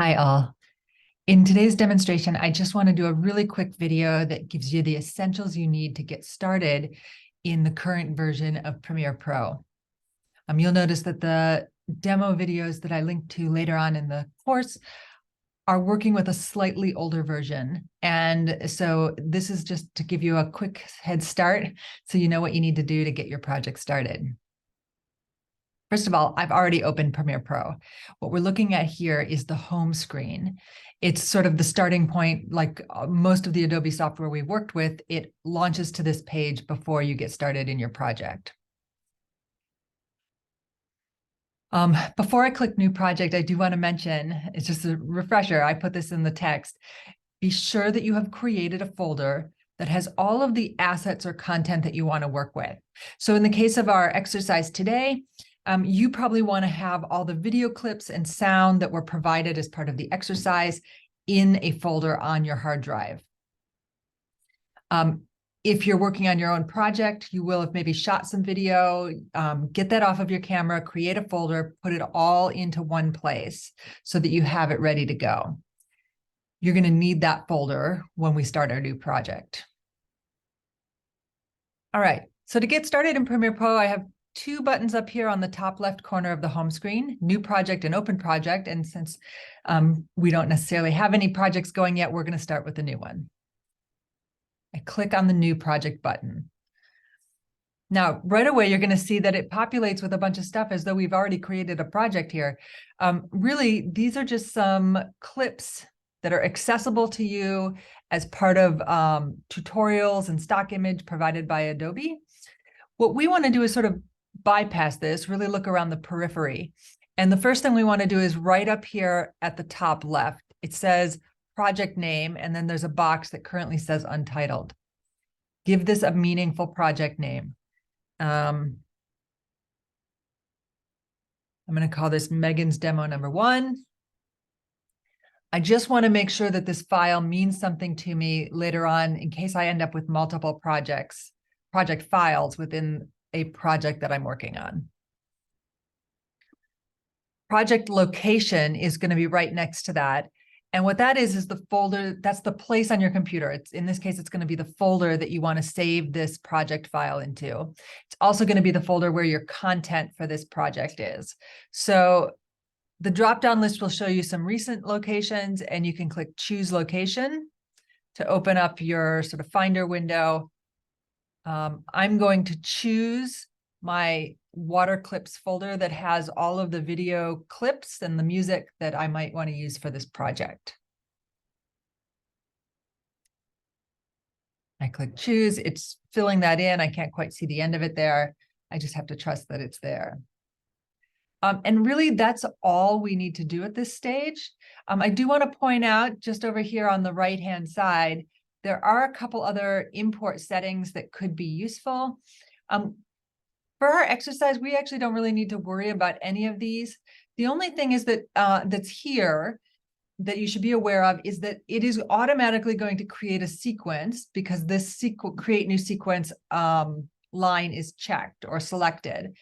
Hi all. In today's demonstration, I just want to do a really quick video that gives you the essentials you need to get started in the current version of Premiere Pro. You'll notice that the demo videos that I link to later on in the course are working with a slightly older version. And so this is just to give you a quick head start so you know what you need to do to get your project started. First of all, I've already opened Premiere Pro. What we're looking at here is the home screen. It's sort of the starting point, like most of the Adobe software we worked with, it launches to this page before you get started in your project. Before I click New Project, I do want to mention, it's just a refresher, I put this in the text. Be sure that you have created a folder that has all of the assets or content that you want to work with. So in the case of our exercise today, you probably want to have all the video clips and sound that were provided as part of the exercise in a folder on your hard drive. If you're working on your own project, you will have maybe shot some video, get that off of your camera, create a folder, put it all into one place so that you have it ready to go. You're going to need that folder when we start our new project. All right, so to get started in Premiere Pro, I have two buttons up here on the top left corner of the home screen, New Project and Open Project. And since we don't necessarily have any projects going yet, we're going to start with a new one. I click on the New Project button. Now, right away, you're going to see that it populates with a bunch of stuff as though we've already created a project here. Really, these are just some clips that are accessible to you as part of tutorials and stock image provided by Adobe. What we want to do is sort of bypass this, really look around the periphery. And the first thing we want to do is right up here at the top left. It says project name, and then there's a box that currently says untitled. Give this a meaningful project name. I'm going to call this Megan's Demo Number 1. I just want to make sure that this file means something to me later on in case I end up with multiple project files within a project that I'm working on. Project location is going to be right next to that. And what that is the folder, that's the place on your computer. In this case, it's going to be the folder that you want to save this project file into. It's also going to be the folder where your content for this project is. So the drop-down list will show you some recent locations, and you can click Choose Location to open up your sort of Finder window. I'm going to choose my water clips folder that has all of the video clips and the music that I might want to use for this project. I click choose, it's filling that in. I can't quite see the end of it there. I just have to trust that it's there. And really, that's all we need to do at this stage. I do want to point out just over here on the right-hand side, there are a couple other import settings that could be useful. For our exercise, we actually don't really need to worry about any of these. The only thing is that that's here that you should be aware of is that it is automatically going to create a sequence because this create new sequence line is checked or selected.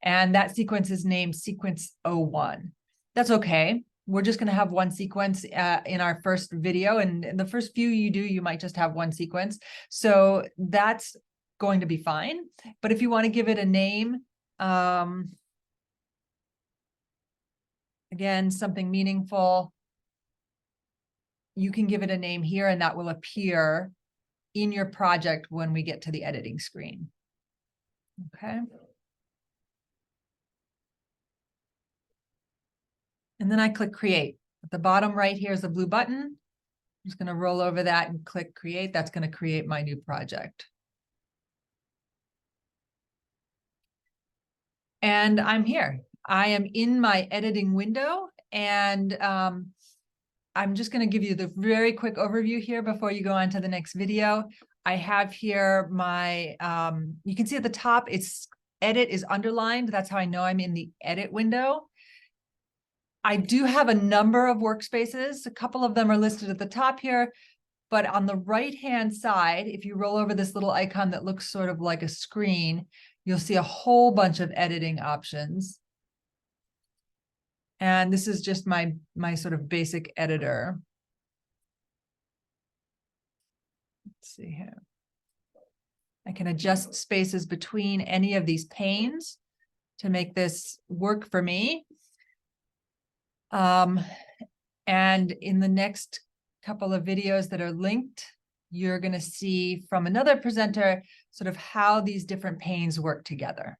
And that sequence is named sequence 01. That's okay. We're just going to have one sequence in our first video. And the first few you do, you might just have one sequence. So that's going to be fine. But if you want to give it a name, again, something meaningful, you can give it a name here, and that will appear in your project when we get to the editing screen. Okay. And then I click Create. At the bottom right here is a blue button. I'm just going to roll over that and click Create. That's going to create my new project. And I'm here. I am in my editing window, and I'm just going to give you the very quick overview here before you go on to the next video. I have here my, you can see at the top, it's edit is underlined. That's how I know I'm in the edit window. I do have a number of workspaces. A couple of them are listed at the top here, but on the right-hand side, if you roll over this little icon that looks sort of like a screen, you'll see a whole bunch of editing options. And this is just my sort of basic editor. Let's see here. I can adjust spaces between any of these panes to make this work for me. And in the next couple of videos that are linked, you're going to see from another presenter sort of how these different panes work together.